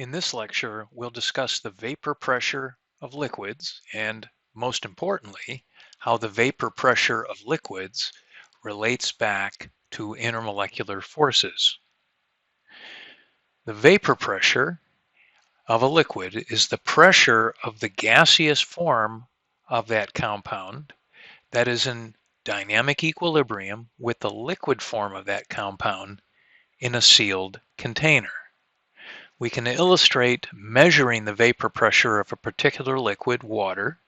In this lecture, we'll discuss the vapor pressure of liquids and, most importantly, how the vapor pressure of liquids relates back to intermolecular forces. The vapor pressure of a liquid is the pressure of the gaseous form of that compound that is in dynamic equilibrium with the liquid form of that compound in a sealed container. We can illustrate measuring the vapor pressure of a particular liquid, water,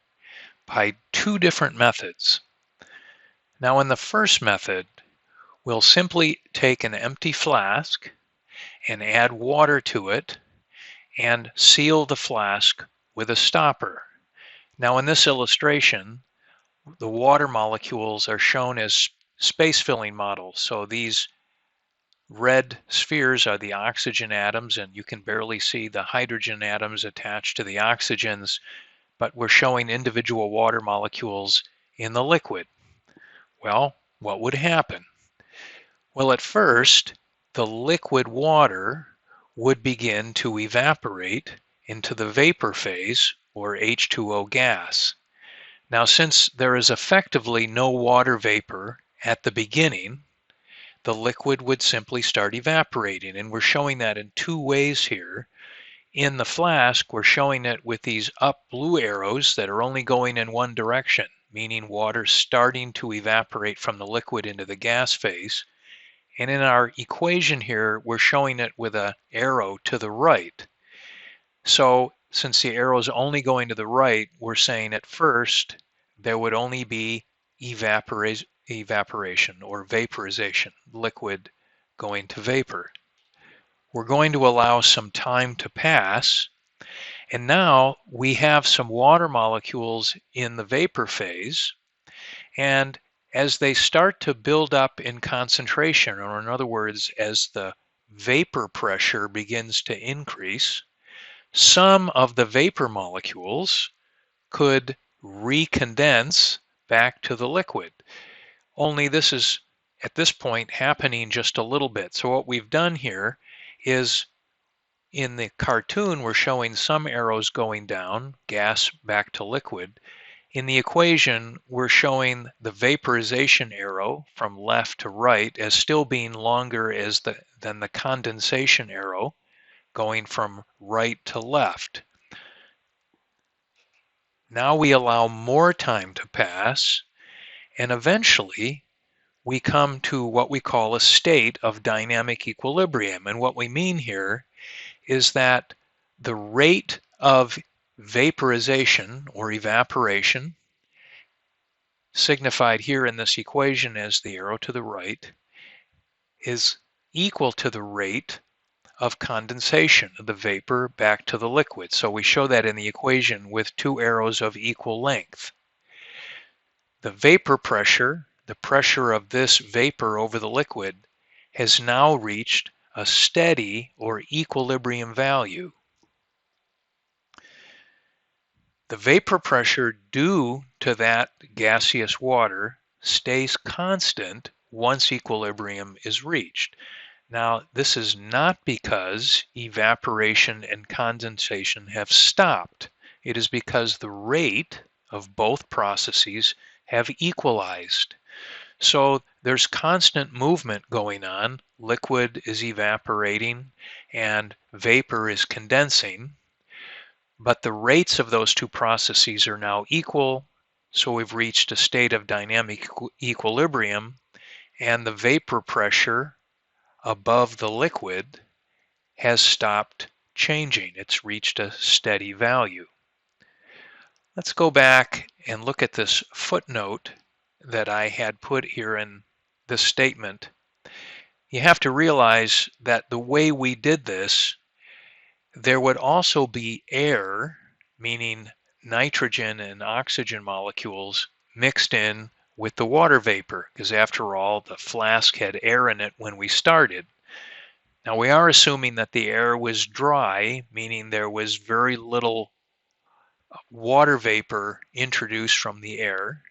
by two different methods. Now, in the first method, we'll simply take an empty flask and add water to it and seal the flask with a stopper. Now, in this illustration, the water molecules are shown as space-filling models. So these red spheres are the oxygen atoms, and you can barely see the hydrogen atoms attached to the oxygens, but we're showing individual water molecules in the liquid. Well, what would happen? Well, at first, the liquid water would begin to evaporate into the vapor phase, or H2O gas. Now, since there is effectively no water vapor at the beginning, the liquid would simply start evaporating. And we're showing that in two ways here. In the flask, we're showing it with these up blue arrows that are only going in one direction, meaning water starting to evaporate from the liquid into the gas phase. And in our equation here, we're showing it with an arrow to the right. So since the arrow is only going to the right, we're saying at first there would only be evaporation or vaporization, liquid going to vapor. We're going to allow some time to pass, and now we have some water molecules in the vapor phase, and as they start to build up in concentration, or in other words, as the vapor pressure begins to increase, some of the vapor molecules could recondense back to the liquid. Only this is, at this point, happening just a little bit. So what we've done here is, in the cartoon, we're showing some arrows going down, gas back to liquid. In the equation, we're showing the vaporization arrow from left to right as still being longer than the condensation arrow, going from right to left. Now we allow more time to pass, and eventually we come to what we call a state of dynamic equilibrium. And what we mean here is that the rate of vaporization or evaporation, signified here in this equation as the arrow to the right, is equal to the rate of condensation of the vapor back to the liquid. So we show that in the equation with two arrows of equal length. The vapor pressure, the pressure of this vapor over the liquid, has now reached a steady or equilibrium value. The vapor pressure due to that gaseous water stays constant once equilibrium is reached. Now, this is not because evaporation and condensation have stopped. It is because the rate of both processes have equalized. So there's constant movement going on. Liquid is evaporating and vapor is condensing, but the rates of those two processes are now equal. So we've reached a state of dynamic equilibrium, and the vapor pressure above the liquid has stopped changing. It's reached a steady value. Let's go back and look at this footnote that I had put here in this statement. You have to realize that the way we did this, there would also be air, meaning nitrogen and oxygen molecules, mixed in with the water vapor, because after all, the flask had air in it when we started. Now we are assuming that the air was dry, meaning there was very little water vapor introduced from the air.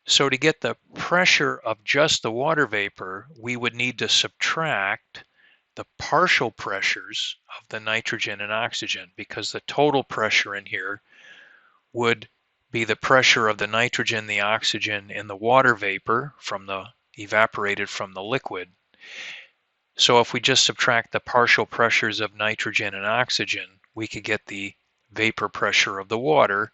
So to get the pressure of just the water vapor, we would need to subtract the partial pressures of the nitrogen and oxygen, because the total pressure in here would be the pressure of the nitrogen, the oxygen, and the water vapor from the evaporated from the liquid. So if we just subtract the partial pressures of nitrogen and oxygen, we could get the vapor pressure of the water.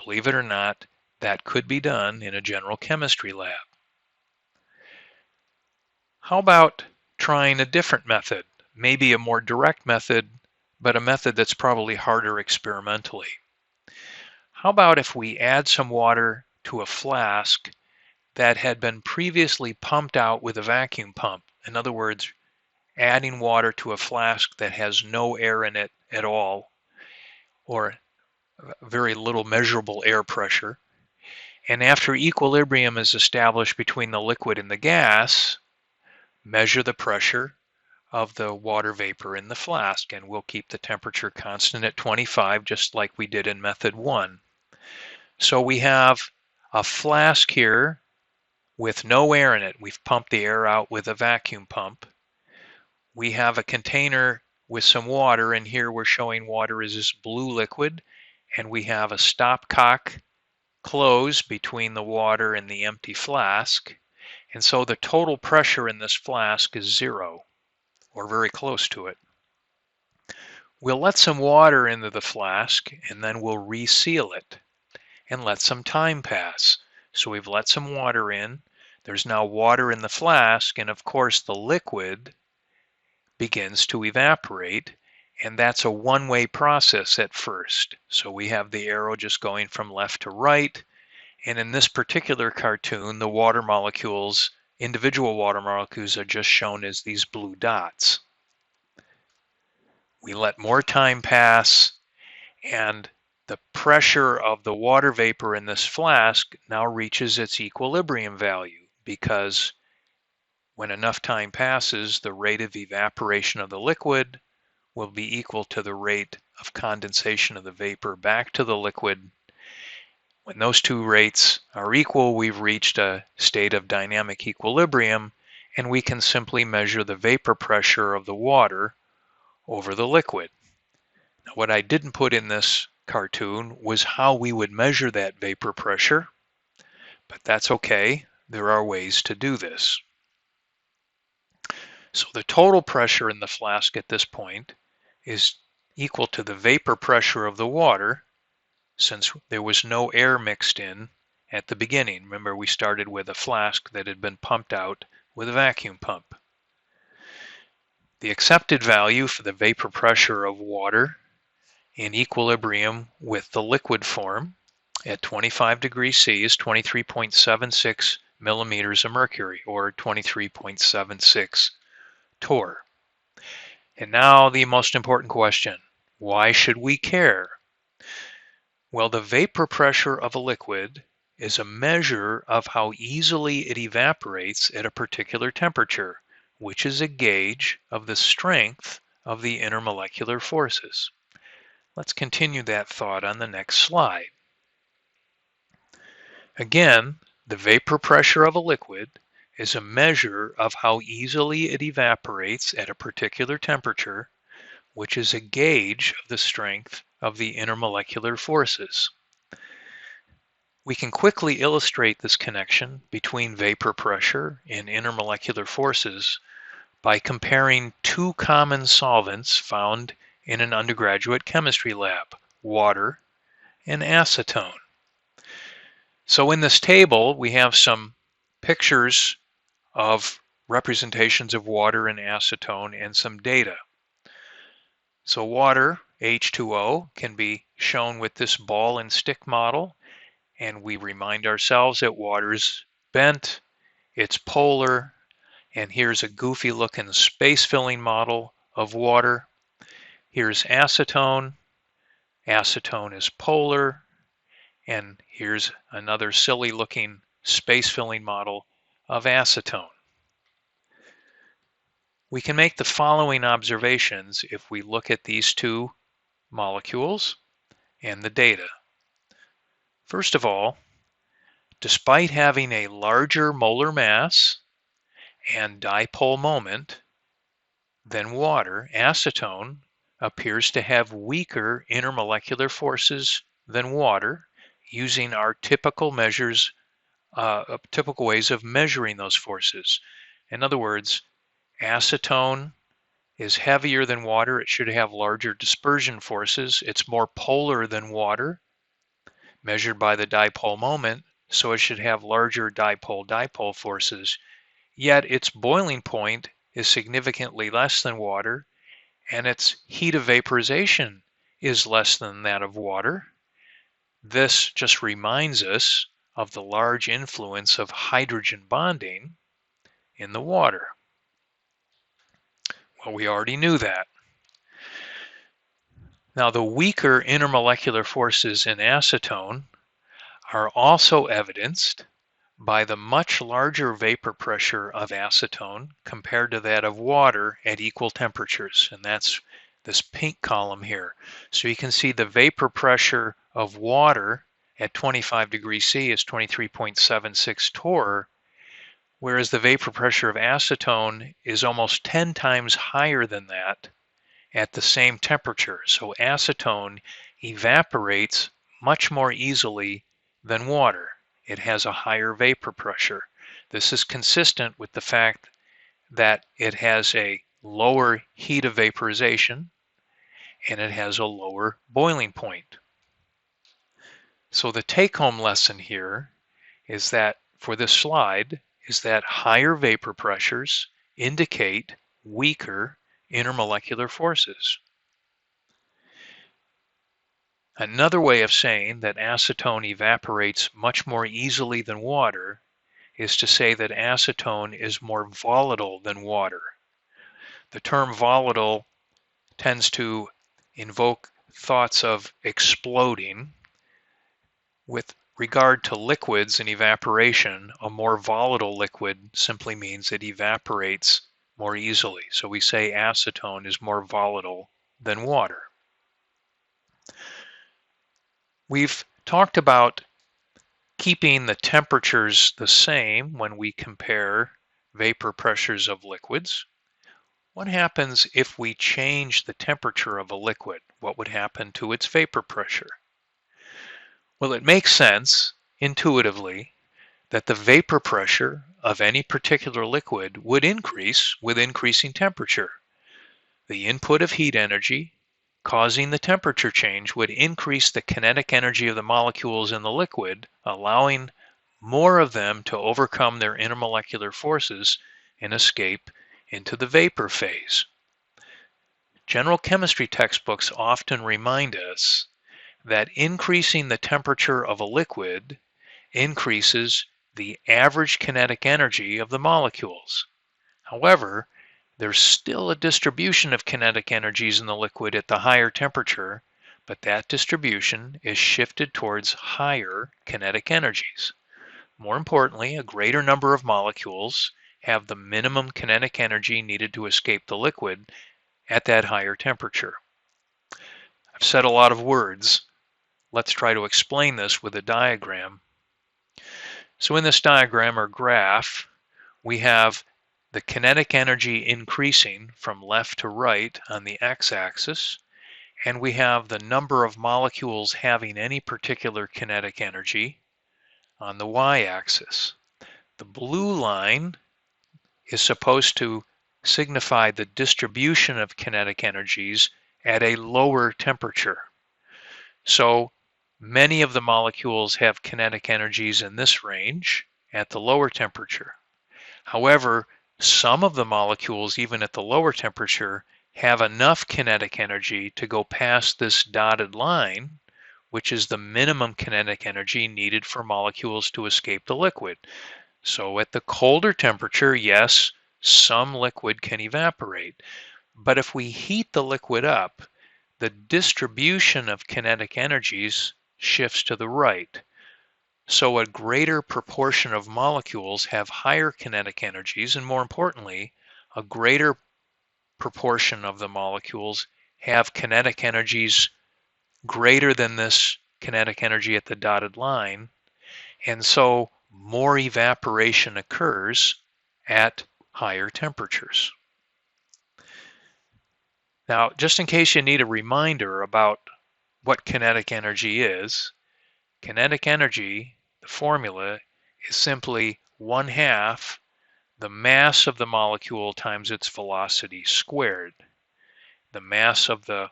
Believe it or not, that could be done in a general chemistry lab. How about trying a different method? Maybe a more direct method, but a method that's probably harder experimentally. How about if we add some water to a flask that had been previously pumped out with a vacuum pump? In other words, adding water to a flask that has no air in it at all, or very little measurable air pressure. And after equilibrium is established between the liquid and the gas, measure the pressure of the water vapor in the flask, and we'll keep the temperature constant at 25, just like we did in method 1. So we have a flask here with no air in it. We've pumped the air out with a vacuum pump. We have a container with some water, and here we're showing water is this blue liquid, and we have a stopcock closed between the water and the empty flask. And so the total pressure in this flask is 0, or very close to it. We'll let some water into the flask, and then we'll reseal it and let some time pass. So we've let some water in. There's now water in the flask, and of course the liquid begins to evaporate, and that's a one-way process at first. So we have the arrow just going from left to right, and in this particular cartoon, the water molecules, individual water molecules, are just shown as these blue dots. We let more time pass, and the pressure of the water vapor in this flask now reaches its equilibrium value, because when enough time passes, the rate of evaporation of the liquid will be equal to the rate of condensation of the vapor back to the liquid. When those two rates are equal, we've reached a state of dynamic equilibrium, and we can simply measure the vapor pressure of the water over the liquid. Now, what I didn't put in this cartoon was how we would measure that vapor pressure, but that's okay. There are ways to do this. So the total pressure in the flask at this point is equal to the vapor pressure of the water, since there was no air mixed in at the beginning. Remember, we started with a flask that had been pumped out with a vacuum pump. The accepted value for the vapor pressure of water in equilibrium with the liquid form at 25 degrees C is 23.76 millimeters of mercury, or 23.76 torr. And now the most important question: why should we care? Well, the vapor pressure of a liquid is a measure of how easily it evaporates at a particular temperature, which is a gauge of the strength of the intermolecular forces. Let's continue that thought on the next slide. Again, the vapor pressure of a liquid is a measure of how easily it evaporates at a particular temperature, which is a gauge of the strength of the intermolecular forces. We can quickly illustrate this connection between vapor pressure and intermolecular forces by comparing two common solvents found in an undergraduate chemistry lab: water and acetone. So in this table, we have some pictures of representations of water and acetone and some data. So water, H2O, can be shown with this ball and stick model, and we remind ourselves that water's bent, it's polar, and here's a goofy looking space filling model of water. Here's acetone. Acetone is polar, and here's another silly looking space filling model of acetone. We can make the following observations if we look at these two molecules and the data. First of all, despite having a larger molar mass and dipole moment, than water, acetone appears to have weaker intermolecular forces than water, using our typical measures, typical ways of measuring those forces. In other words, acetone is heavier than water. It should have larger dispersion forces. It's more polar than water, measured by the dipole moment, so it should have larger dipole-dipole forces. Yet its boiling point is significantly less than water, and its heat of vaporization is less than that of water. This just reminds us of the large influence of hydrogen bonding in the water. Well, we already knew that. Now, the weaker intermolecular forces in acetone are also evidenced by the much larger vapor pressure of acetone compared to that of water at equal temperatures, and that's this pink column here. So you can see the vapor pressure of water at 25 degrees C is 23.76 torr, whereas the vapor pressure of acetone is almost 10 times higher than that at the same temperature. So acetone evaporates much more easily than water. It has a higher vapor pressure. This is consistent with the fact that it has a lower heat of vaporization and it has a lower boiling point. So the take-home lesson here is that for this slide is that higher vapor pressures indicate weaker intermolecular forces. Another way of saying that acetone evaporates much more easily than water is to say that acetone is more volatile than water. The term volatile tends to invoke thoughts of exploding. With regard to liquids and evaporation, a more volatile liquid simply means it evaporates more easily. So we say acetone is more volatile than water. We've talked about keeping the temperatures the same when we compare vapor pressures of liquids. What happens if we change the temperature of a liquid? What would happen to its vapor pressure? Well, it makes sense intuitively that the vapor pressure of any particular liquid would increase with increasing temperature. The input of heat energy causing the temperature change would increase the kinetic energy of the molecules in the liquid, allowing more of them to overcome their intermolecular forces and escape into the vapor phase. General chemistry textbooks often remind us that increasing the temperature of a liquid increases the average kinetic energy of the molecules. However, there's still a distribution of kinetic energies in the liquid at the higher temperature, but that distribution is shifted towards higher kinetic energies. More importantly, a greater number of molecules have the minimum kinetic energy needed to escape the liquid at that higher temperature. I've said a lot of words. Let's try to explain this with a diagram. So in this diagram or graph, we have the kinetic energy increasing from left to right on the x-axis, and we have the number of molecules having any particular kinetic energy on the y-axis. The blue line is supposed to signify the distribution of kinetic energies at a lower temperature. So many of the molecules have kinetic energies in this range at the lower temperature. However, some of the molecules, even at the lower temperature, have enough kinetic energy to go past this dotted line, which is the minimum kinetic energy needed for molecules to escape the liquid. So at the colder temperature, yes, some liquid can evaporate. But if we heat the liquid up, the distribution of kinetic energies shifts to the right. So a greater proportion of molecules have higher kinetic energies, and more importantly, a greater proportion of the molecules have kinetic energies greater than this kinetic energy at the dotted line, and so more evaporation occurs at higher temperatures. Now, just in case you need a reminder about what kinetic energy is, kinetic energy, the formula, is simply 1/2 the mass of the molecule times its velocity squared. The mass of the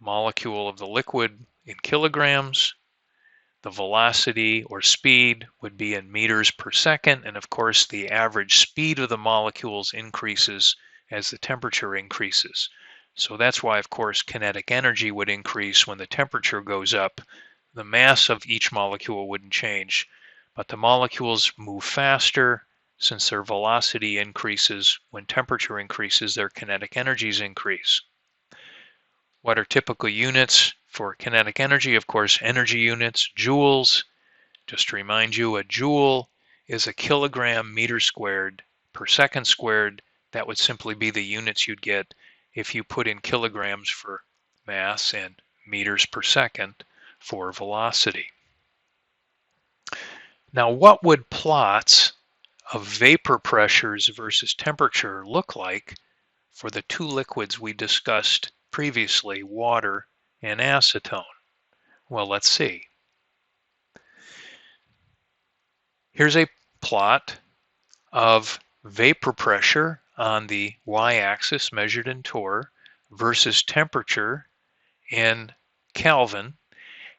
molecule of the liquid in kilograms, the velocity or speed would be in meters per second, and of course the average speed of the molecules increases as the temperature increases. So that's why, of course, kinetic energy would increase when the temperature goes up. The mass of each molecule wouldn't change, but the molecules move faster. Since their velocity increases, when temperature increases, their kinetic energies increase. What are typical units for kinetic energy? Of course, energy units, joules. Just to remind you, a joule is a kilogram meter squared per second squared. That would simply be the units you'd get if you put in kilograms for mass and meters per second for velocity. Now, what would plots of vapor pressures versus temperature look like for the two liquids we discussed previously, water and acetone? Well, let's see. Here's a plot of vapor pressure on the y-axis measured in torr versus temperature in Kelvin.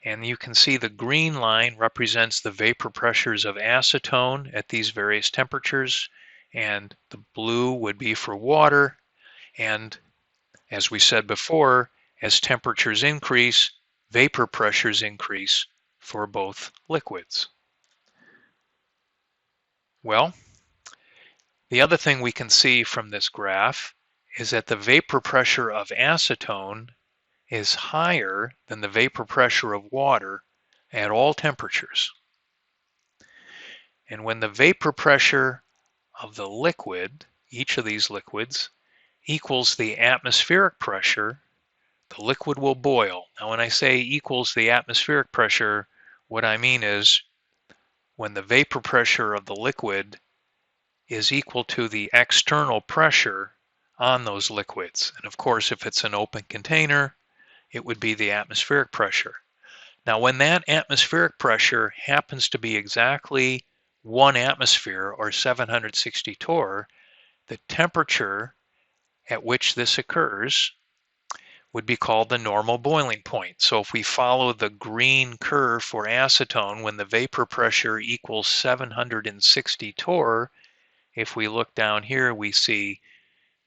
And you can see the green line represents the vapor pressures of acetone at these various temperatures, and the blue would be for water. And as we said before, as temperatures increase, vapor pressures increase for both liquids. Well, the other thing we can see from this graph is that the vapor pressure of acetone is higher than the vapor pressure of water at all temperatures. And when the vapor pressure of the liquid, each of these liquids, equals the atmospheric pressure, the liquid will boil. Now, when I say equals the atmospheric pressure, what I mean is when the vapor pressure of the liquid is equal to the external pressure on those liquids. And of course, if it's an open container, it would be the atmospheric pressure. Now, when that atmospheric pressure happens to be exactly 1 atmosphere or 760 torr, the temperature at which this occurs would be called the normal boiling point. So if we follow the green curve for acetone, when the vapor pressure equals 760 torr, if we look down here, we see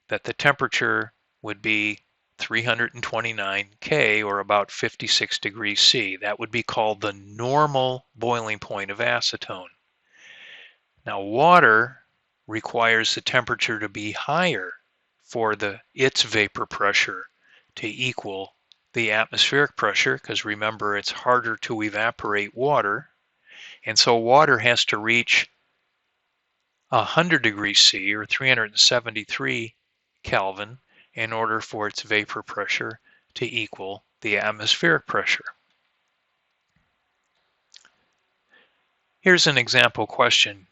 that the temperature would be 329 K, or about 56 degrees C. That would be called the normal boiling point of acetone. Now, water requires the temperature to be higher for its vapor pressure to equal the atmospheric pressure, because remember, it's harder to evaporate water. And so water has to reach 100 degrees C, or 373 Kelvin, in order for its vapor pressure to equal the atmospheric pressure. Here's an example question.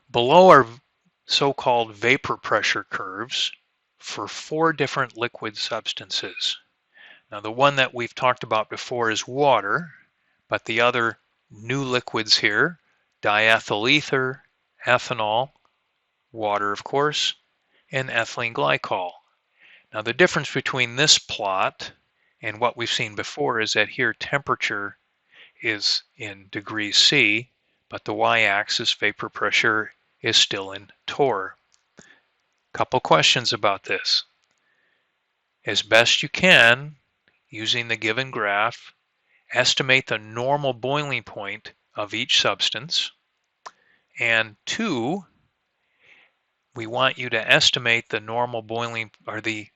Below are so-called vapor pressure curves for 4 different liquid substances. Now, the one that we've talked about before is water, but the other new liquids here, diethyl ether, ethanol, water of course, and ethylene glycol. Now, the difference between this plot and what we've seen before is that here temperature is in degrees C, but the y-axis vapor pressure is still in torr. Couple questions about this. As best you can, using the given graph, estimate the normal boiling point of each substance. And 2, we want you to estimate the normal boiling, or the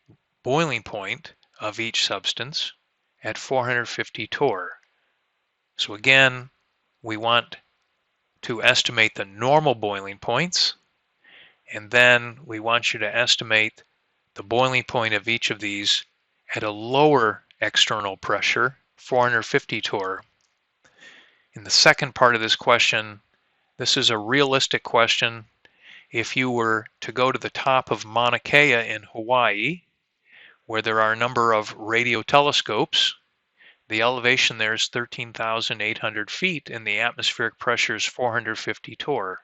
boiling point of each substance at 450 torr. So again, we want to estimate the normal boiling points, and then we want you to estimate the boiling point of each of these at a lower external pressure, 450 torr. In the second part of this question, this is a realistic question. If you were to go to the top of Mauna Kea in Hawaii where there are a number of radio telescopes. The elevation there is 13,800 feet and the atmospheric pressure is 450 torr.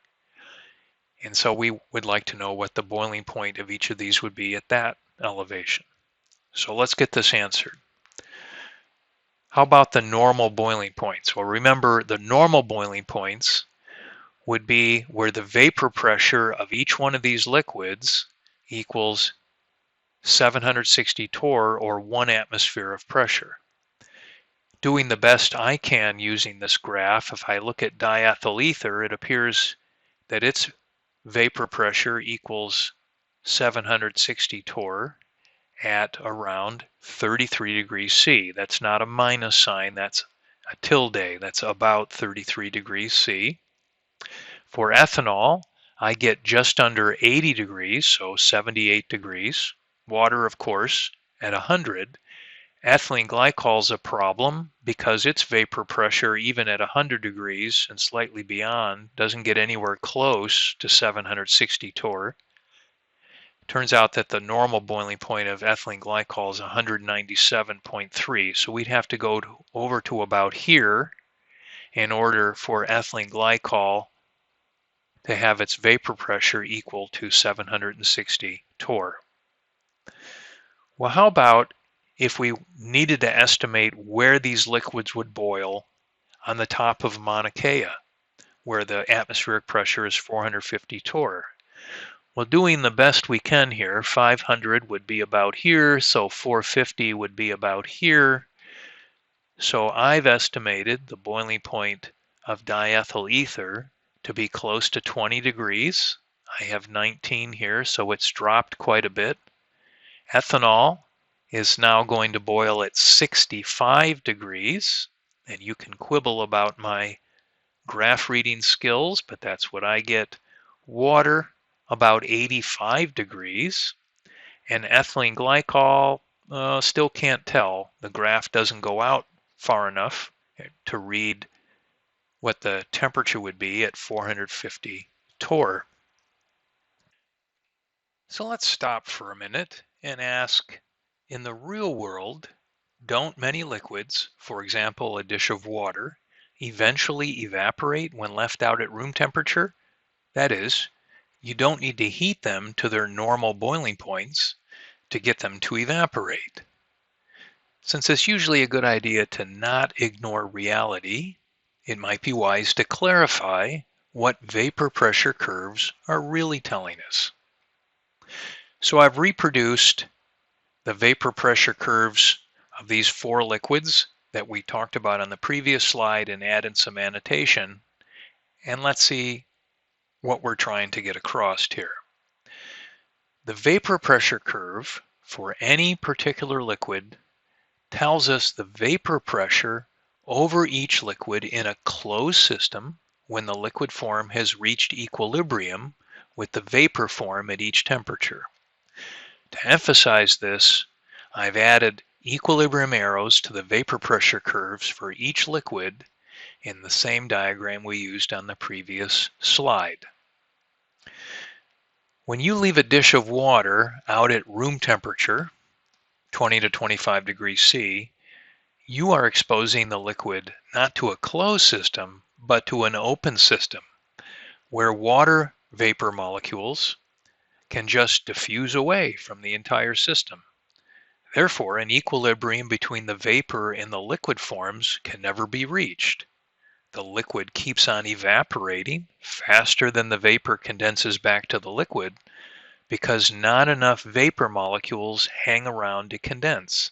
And so we would like to know what the boiling point of each of these would be at that elevation. So let's get this answered. How about the normal boiling points? Well, remember the normal boiling points would be where the vapor pressure of each one of these liquids equals 760 torr, or 1 atmosphere of pressure. Doing the best I can using this graph, if I look at diethyl ether, it appears that its vapor pressure equals 760 torr at around 33 degrees C. That's not a minus sign, that's a tilde. That's about 33 degrees C. For ethanol, I get just under 80 degrees, so 78 degrees. Water, of course, at 100. Ethylene glycol is a problem because its vapor pressure, even at 100 degrees and slightly beyond, doesn't get anywhere close to 760 torr. Turns out that the normal boiling point of ethylene glycol is 197.3, so we'd have to go over to about here in order for ethylene glycol to have its vapor pressure equal to 760 torr. Well, how about if we needed to estimate where these liquids would boil on the top of Mauna Kea, where the atmospheric pressure is 450 torr? Well, doing the best we can here, 500 would be about here, so 450 would be about here. So I've estimated the boiling point of diethyl ether to be close to 20 degrees. I have 19 here, so it's dropped quite a bit. Ethanol is now going to boil at 65 degrees, and you can quibble about my graph reading skills, but that's what I get. Water, about 85 degrees, and ethylene glycol, still can't tell. The graph doesn't go out far enough to read what the temperature would be at 450 torr. So let's stop for a minute and ask, in the real world, don't many liquids, for example a dish of water, eventually evaporate when left out at room temperature? That is, you don't need to heat them to their normal boiling points to get them to evaporate. Since it's usually a good idea to not ignore reality, it might be wise to clarify what vapor pressure curves are really telling us. So I've reproduced the vapor pressure curves of these 4 liquids that we talked about on the previous slide and added some annotation. And let's see what we're trying to get across here. The vapor pressure curve for any particular liquid tells us the vapor pressure over each liquid in a closed system when the liquid form has reached equilibrium with the vapor form at each temperature. To emphasize this, I've added equilibrium arrows to the vapor pressure curves for each liquid in the same diagram we used on the previous slide. When you leave a dish of water out at room temperature, 20 to 25 degrees C, you are exposing the liquid not to a closed system, but to an open system, where water vapor molecules can just diffuse away from the entire system. Therefore, an equilibrium between the vapor and the liquid forms can never be reached. The liquid keeps on evaporating faster than the vapor condenses back to the liquid because not enough vapor molecules hang around to condense.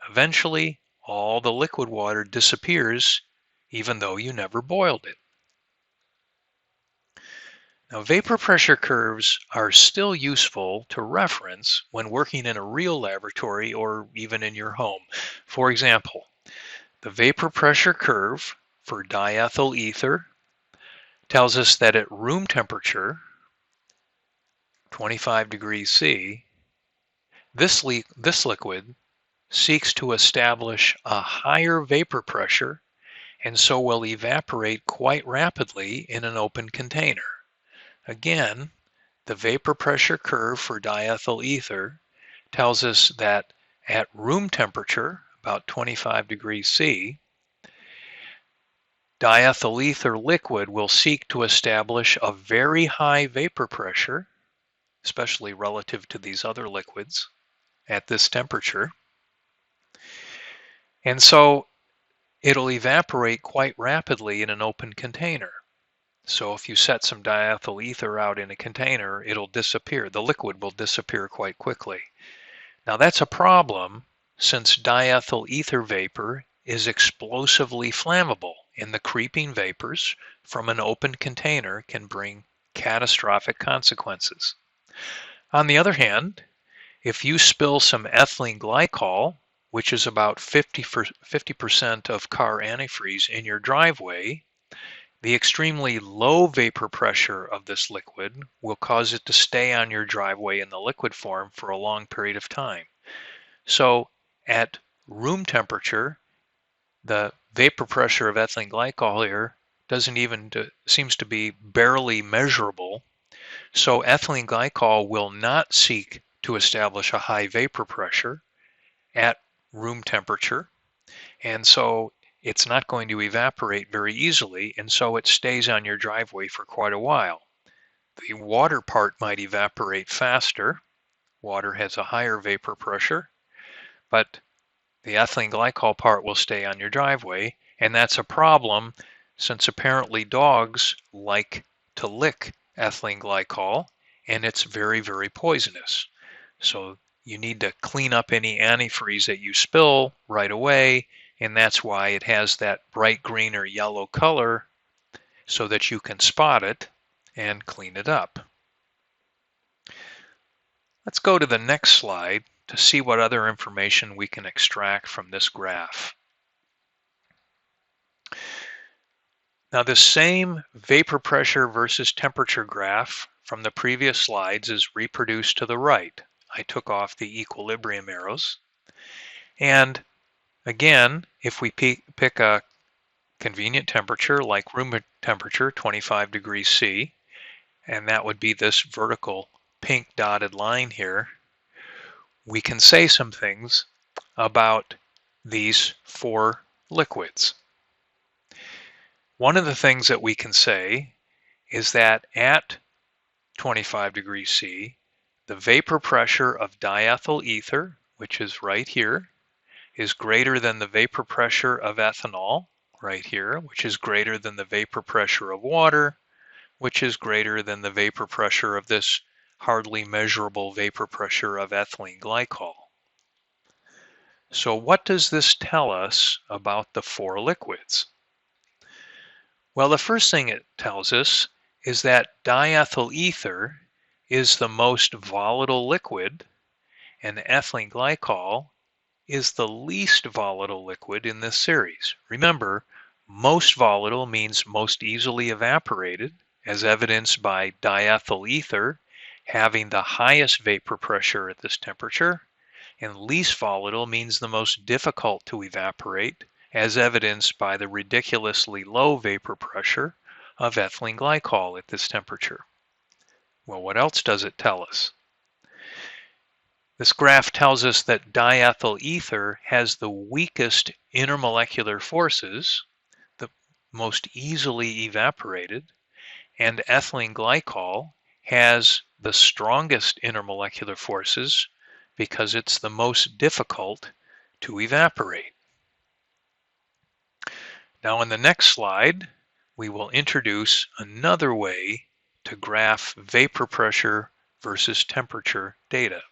Eventually, all the liquid water disappears even though you never boiled it. Now, vapor pressure curves are still useful to reference when working in a real laboratory or even in your home. For example, the vapor pressure curve for diethyl ether tells us that at room temperature, 25 degrees C, this liquid seeks to establish a higher vapor pressure and so will evaporate quite rapidly in an open container. Again, the vapor pressure curve for diethyl ether tells us that At room temperature, about 25 degrees C, diethyl ether liquid will seek to establish a very high vapor pressure, especially relative to these other liquids at this temperature. And so it'll evaporate quite rapidly in an open container. So if you set some diethyl ether out in a container, it'll disappear. The liquid will disappear quite quickly. Now that's a problem since diethyl ether vapor is explosively flammable, and the creeping vapors from an open container can bring catastrophic consequences. On the other hand, if you spill some ethylene glycol, which is about 50% of car antifreeze in your driveway, the extremely low vapor pressure of this liquid will cause it to stay on your driveway in the liquid form for a long period of time. So at room temperature, the vapor pressure of ethylene glycol here seems to be barely measurable. So ethylene glycol will not seek to establish a high vapor pressure at room temperature, and so it's not going to evaporate very easily, and so it stays on your driveway for quite a while. The water part might evaporate faster. Water has a higher vapor pressure, but the ethylene glycol part will stay on your driveway, and that's a problem since apparently dogs like to lick ethylene glycol, and it's very, very poisonous. So you need to clean up any antifreeze that you spill right away, and that's why it has that bright green or yellow color so that you can spot it and clean it up. Let's go to the next slide to see what other information we can extract from this graph. Now this same vapor pressure versus temperature graph from the previous slides is reproduced to the right. I took off the equilibrium arrows. And again, if we pick a convenient temperature like room temperature, 25 degrees C, and that would be this vertical pink dotted line here, we can say some things about these four liquids. One of the things that we can say is that at 25 degrees C, the vapor pressure of diethyl ether, which is right here, is greater than the vapor pressure of ethanol, right here, which is greater than the vapor pressure of water, which is greater than the vapor pressure of this hardly measurable vapor pressure of ethylene glycol. So what does this tell us about the four liquids? Well, the first thing it tells us is that diethyl ether is the most volatile liquid, and ethylene glycol is the least volatile liquid in this series. Remember, most volatile means most easily evaporated, as evidenced by diethyl ether having the highest vapor pressure at this temperature, and least volatile means the most difficult to evaporate, as evidenced by the ridiculously low vapor pressure of ethylene glycol at this temperature. Well, what else does it tell us? This graph tells us that diethyl ether has the weakest intermolecular forces, the most easily evaporated, and ethylene glycol has the strongest intermolecular forces because it's the most difficult to evaporate. Now in the next slide, we will introduce another way to graph vapor pressure versus temperature data.